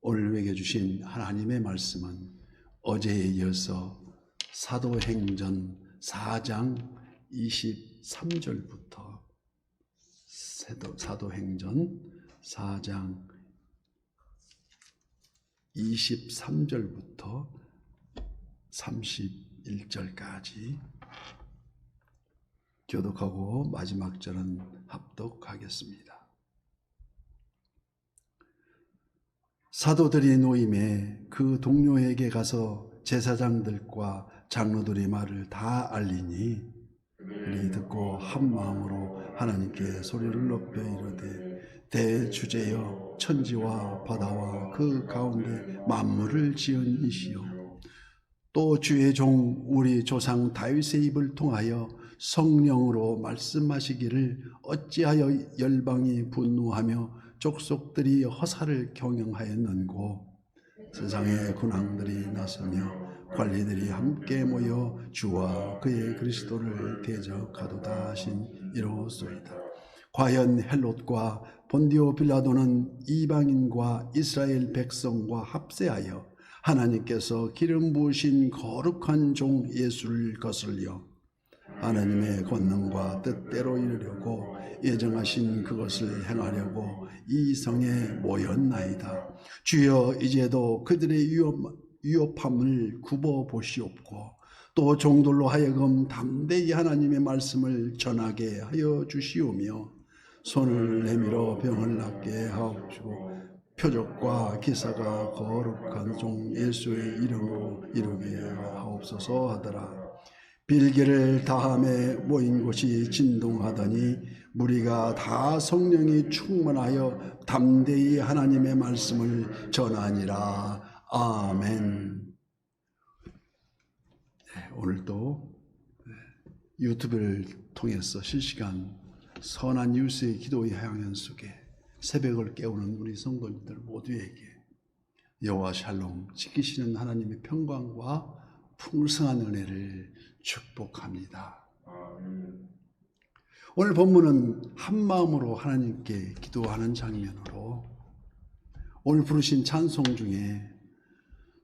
오늘 우리에게 주신 하나님의 말씀은 어제에 이어서 사도행전 4장 23절부터 사도행전 4장 23절부터 31절까지 교독하고 마지막 절은 합독하겠습니다. 사도들이 노임에 그 동료에게 가서 제사장들과 장로들의 말을 다 알리니 그들이 듣고 한 마음으로 하나님께 소리를 높여 이르되 대주제여 천지와 바다와 그 가운데 만물을 지은 이시여 또 주의 종 우리 조상 다윗의 입을 통하여 성령으로 말씀하시기를 어찌하여 열방이 분노하며 족속들이 허사를 경영하였는고 세상의 군왕들이 나서며 관리들이 함께 모여 주와 그의 그리스도를 대적하도다 하신 이로소이다. 과연 헬롯과 본디오 빌라도는 이방인과 이스라엘 백성과 합세하여 하나님께서 기름 부으신 거룩한 종 예수를 거슬려 하나님의 권능과 뜻대로 이루려고 예정하신 그것을 행하려고 이 성에 모였나이다. 주여 이제도 그들의 위협함을 굽어 보시옵고 또 종들로 하여금 담대히 하나님의 말씀을 전하게 하여 주시오며 손을 내밀어 병을 낫게 하옵시고 표적과 기사가 거룩한 종 예수의 이름으로 이루게 하옵소서 하더라. 빌개를 다함에 모인 곳이 진동하더니 무리가 다 성령이 충만하여 담대히 하나님의 말씀을 전하니라. 아멘. 오늘도 유튜브를 통해서 실시간 선한 이웃의 기도의 향연 속에 새벽을 깨우는 우리 성도님들 모두에게 여호와 샬롬 지키시는 하나님의 평강과 풍성한 은혜를 축복합니다. 오늘 본문은 한마음으로 하나님께 기도하는 장면으로 오늘 부르신 찬송 중에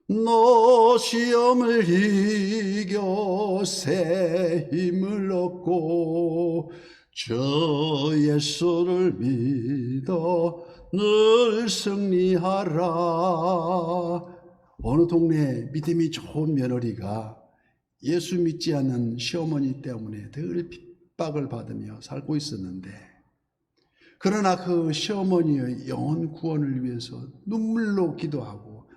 너 시험을 이겨 새 힘을 얻고 저 예수를 믿어 늘 승리하라. 어느 동네 믿음이 좋은 며느리가 예수 믿지 않는 시어머니 때문에 늘 핍박을 받으며 살고 있었는데 그러나 그 시어머니의 영혼 구원을 위해서 눈물로 기도하고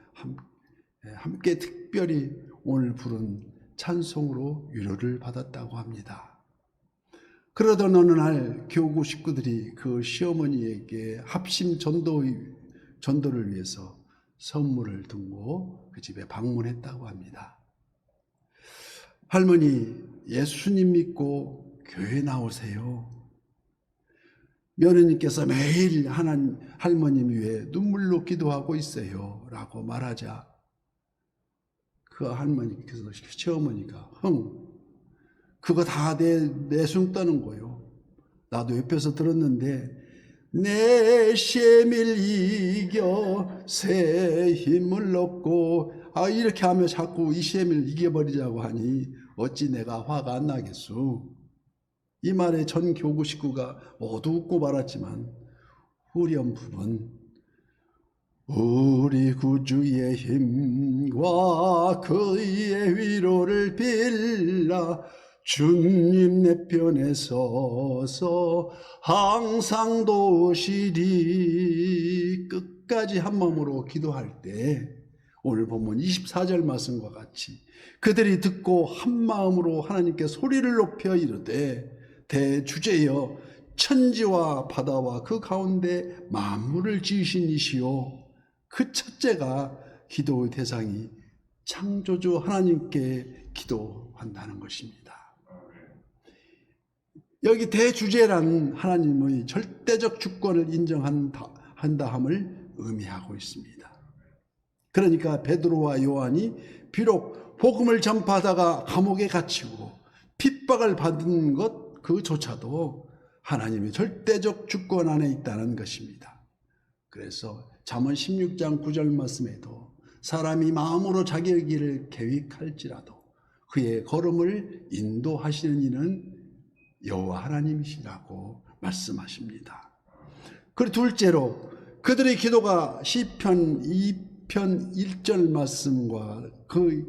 함께 특별히 오늘 부른 찬송으로 위로를 받았다고 합니다. 그러던 어느 날 교구 식구들이 그 시어머니에게 합심 전도를 위해서 선물을 두고 그 집에 방문했다고 합니다. 할머니, 예수님 믿고 교회 나오세요. 며느님께서 매일 할머님 위해 눈물로 기도하고 있어요 라고 말하자 그 할머니께서 시어머니가 그거 다 내숭 떠는 거예요. 나도 옆에서 들었는데 내 시험을 이겨 새 힘을 얻고 이렇게 하며 자꾸 이 시험을 이겨버리자고 하니 어찌 내가 화가 안 나겠소. 이 말에 전 교구 식구가 모두 웃고 말았지만 후렴부분 우리 구주의 힘과 그의 위로를 빌라 주님 내 편에 서서 항상 도우시리 끝까지 한마음으로 기도할 때 오늘 본문 24절 말씀과 같이 그들이 듣고 한마음으로 하나님께 소리를 높여 이르되 대주제여 천지와 바다와 그 가운데 만물을 지으신 이시오. 그 첫째가 기도의 대상이 창조주 하나님께 기도한다는 것입니다. 여기 대주제라는 하나님의 절대적 주권을 인정한다함을 의미하고 있습니다. 그러니까 베드로와 요한이 비록 복음을 전파하다가 감옥에 갇히고 핍박을 받은 것 그조차도 하나님의 절대적 주권 안에 있다는 것입니다. 그래서 잠언 16장 9절 말씀에도 사람이 마음으로 자기의 길을 계획할지라도 그의 걸음을 인도하시는 이는 여호와 하나님이시라고 말씀하십니다. 그리고 둘째로 그들의 기도가 시편 2편 1절 말씀과 그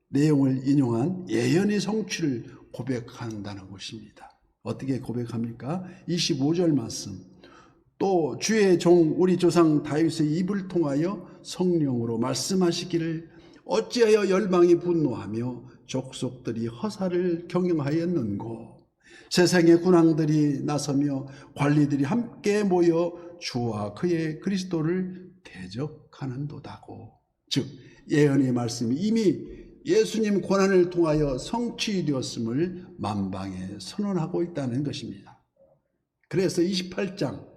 내용을 인용한 예언의 성취를 고백한다는 것입니다. 어떻게 고백합니까? 25절 말씀. 또 주의 종 우리 조상 다윗의 입을 통하여 성령으로 말씀하시기를 어찌하여 열방이 분노하며 족속들이 허사를 경영하였는고 세상의 군왕들이 나서며 관리들이 함께 모여 주와 그의 그리스도를 대적하는도다고. 즉 예언의 말씀이 이미 예수님 고난을 통하여 성취되었음을 만방에 선언하고 있다는 것입니다. 그래서 28절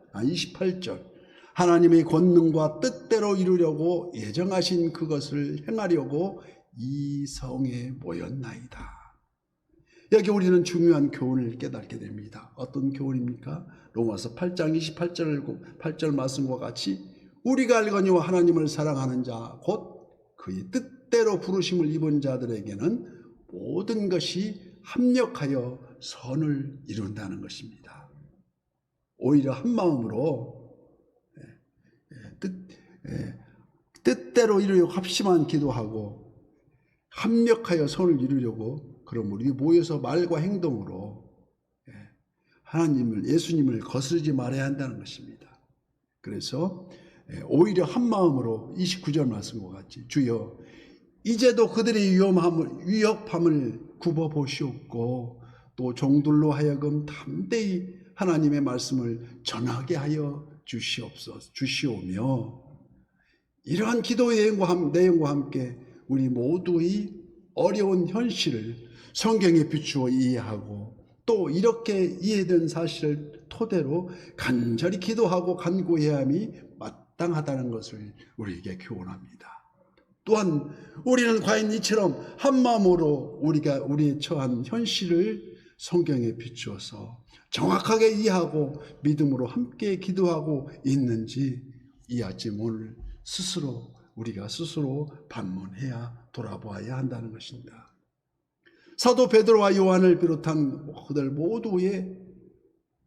하나님의 권능과 뜻대로 이루려고 예정하신 그것을 행하려고 이 성에 모였나이다. 여기 우리는 중요한 교훈을 깨닫게 됩니다. 어떤 교훈입니까? 로마서 8장 28절 말씀과 같이 우리가 알거니와 하나님을 사랑하는 자 곧 그의 뜻대로 부르심을 입은 자들에게는 모든 것이 합력하여 선을 이룬다는 것입니다. 오히려 한 마음으로 뜻대로 이루려고 합심한 기도하고 합력하여 선을 이루려고 그럼 우리 모여서 말과 행동으로 하나님을 예수님을 거스르지 말아야 한다는 것입니다. 그래서 오히려 한 마음으로 29절 말씀과 같이 주여 이제도 그들의 위협함을 굽어 보시옵고 또 종들로 하여금 담대히 하나님의 말씀을 전하게 하여 주시오며 이러한 기도의 내용과 함께 우리 모두의 어려운 현실을 성경에 비추어 이해하고 또 이렇게 이해된 사실을 토대로 간절히 기도하고 간구해야 함이 마땅하다는 것을 우리에게 교훈합니다. 또한 우리는 과연 이처럼 한마음으로 우리의 처한 현실을 성경에 비추어서 정확하게 이해하고 믿음으로 함께 기도하고 있는지 이 아침 오늘 우리가 스스로 반문해야 돌아보아야 한다는 것입니다. 사도 베드로와 요한을 비롯한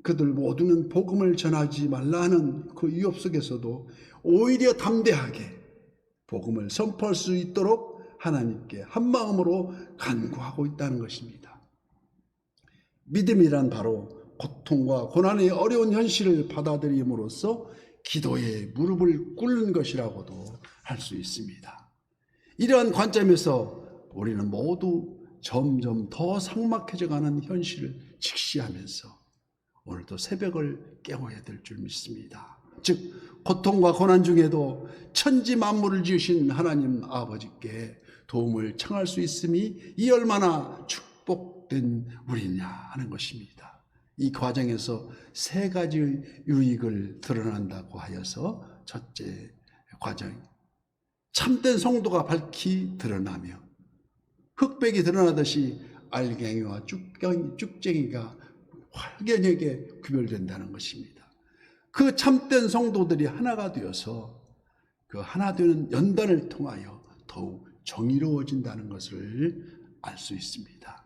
그들 모두는 복음을 전하지 말라 하는 그 위협 속에서도 오히려 담대하게 복음을 선포할 수 있도록 하나님께 한마음으로 간구하고 있다는 것입니다. 믿음이란 바로 고통과 고난의 어려운 현실을 받아들임으로써 기도에 무릎을 꿇는 것이라고도 할 수 있습니다. 이러한 관점에서 우리는 모두 점점 더 삭막해져가는 현실을 직시하면서 오늘도 새벽을 깨워야 될 줄 믿습니다. 즉 고통과 고난 중에도 천지 만물을 지으신 하나님 아버지께 도움을 청할 수 있음이 이 얼마나 축복된 우리냐 하는 것입니다. 이 과정에서 세 가지의 유익을 드러난다고 하여서 첫째 과정, 참된 성도가 밝히 드러나며 흑백이 드러나듯이 알갱이와 쭉쟁이가 확연하게 구별된다는 것입니다. 그 참된 성도들이 하나가 되어서 그 하나 되는 연단을 통하여 더욱 정의로워진다는 것을 알 수 있습니다.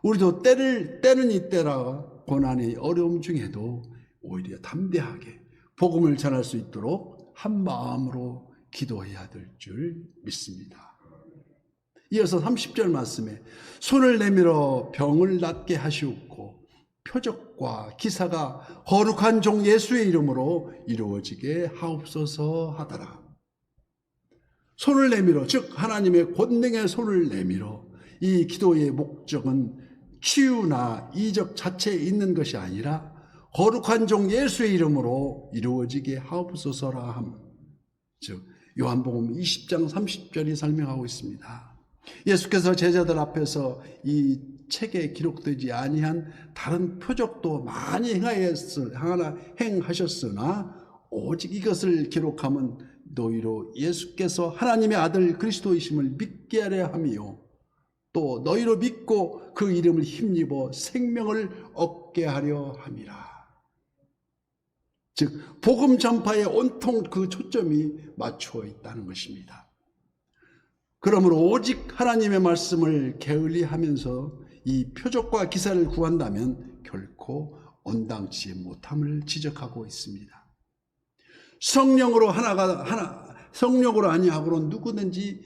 우리도 때는 이때라 고난의 어려움 중에도 오히려 담대하게 복음을 전할 수 있도록 한 마음으로 기도해야 될 줄 믿습니다. 이어서 30절 말씀에 손을 내밀어 병을 낫게 하시옵고 표적과 기사가 거룩한 종 예수의 이름으로 이루어지게 하옵소서 하더라. 손을 내밀어, 즉 하나님의 권능의 손을 내밀어, 이 기도의 목적은 치유나 이적 자체에 있는 것이 아니라 거룩한 종 예수의 이름으로 이루어지게 하옵소서라 함. 즉 요한복음 20장 30절이 설명하고 있습니다. 예수께서 제자들 앞에서 이 책에 기록되지 아니한 다른 표적도 많이 행하셨으나 오직 이것을 기록함은 너희로 예수께서 하나님의 아들 그리스도이심을 믿게 하려 함이요 또 너희로 믿고 그 이름을 힘입어 생명을 얻게 하려 함이라. 즉 복음 전파에 온통 그 초점이 맞추어 있다는 것입니다. 그러므로 오직 하나님의 말씀을 게을리하면서 이 표적과 기사를 구한다면 결코 온당치 못함을 지적하고 있습니다. 성령으로 성령으로 아니하고는 누구든지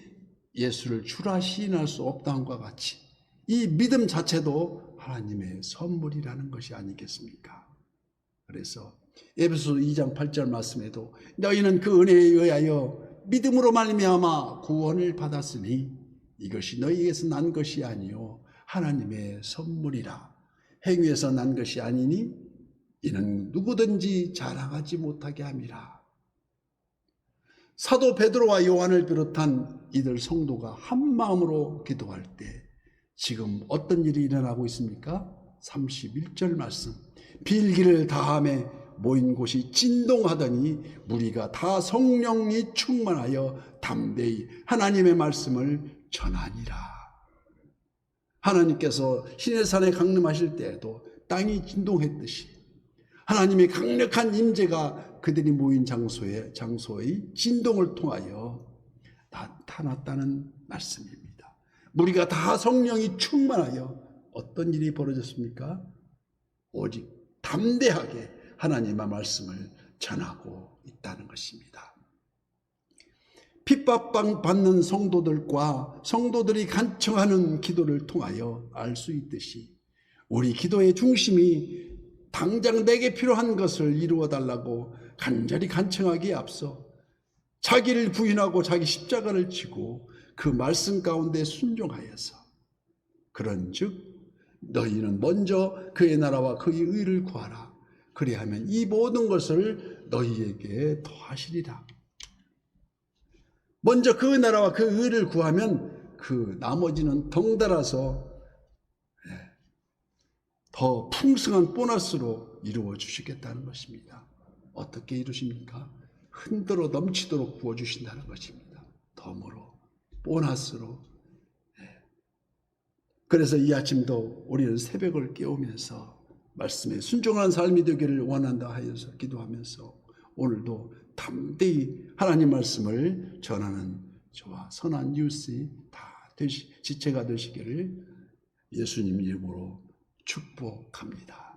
예수를 주라 시인할 수 없다함과 같이 이 믿음 자체도 하나님의 선물이라는 것이 아니겠습니까? 그래서 에베소서 2장 8절 말씀에도 너희는 그 은혜에 의하여 믿음으로 말미암아 구원을 받았으니 이것이 너희에게서 난 것이 아니요 하나님의 선물이라. 행위에서 난 것이 아니니 이는 누구든지 자랑하지 못하게 함이라. 사도 베드로와 요한을 비롯한 이들 성도가 한 마음으로 기도할 때 지금 어떤 일이 일어나고 있습니까? 31절 말씀. 빌기를 다함에 모인 곳이 진동하더니 무리가 다 성령이 충만하여 담대히 하나님의 말씀을 전하니라. 하나님께서 시내산에 강림하실 때에도 땅이 진동했듯이 하나님의 강력한 임재가 그들이 모인 장소의 진동을 통하여 나타났다는 말씀입니다. 우리가 다 성령이 충만하여 어떤 일이 벌어졌습니까? 오직 담대하게 하나님의 말씀을 전하고 있다는 것입니다. 핍박받는 성도들과 성도들이 간청하는 기도를 통하여 알 수 있듯이 우리 기도의 중심이 당장 내게 필요한 것을 이루어 달라고 간절히 간청하기에 앞서 자기를 부인하고 자기 십자가를 지고 그 말씀 가운데 순종하여서 그런즉 너희는 먼저 그의 나라와 그의 의를 구하라. 그리하면 이 모든 것을 너희에게 더하시리라. 먼저 그 나라와 그 의를 구하면 그 나머지는 덩달아서 더 풍성한 보너스로 이루어 주시겠다는 것입니다. 어떻게 이루십니까? 흔들어 넘치도록 부어주신다는 것입니다. 덤으로, 보너스로. 그래서 이 아침도 우리는 새벽을 깨우면서 말씀에 순종한 삶이 되기를 원한다 하여서 기도하면서 오늘도 담대히 하나님 말씀을 전하는 저와 선한 이웃이 다 지체가 되시기를 예수님 이름으로 축복합니다.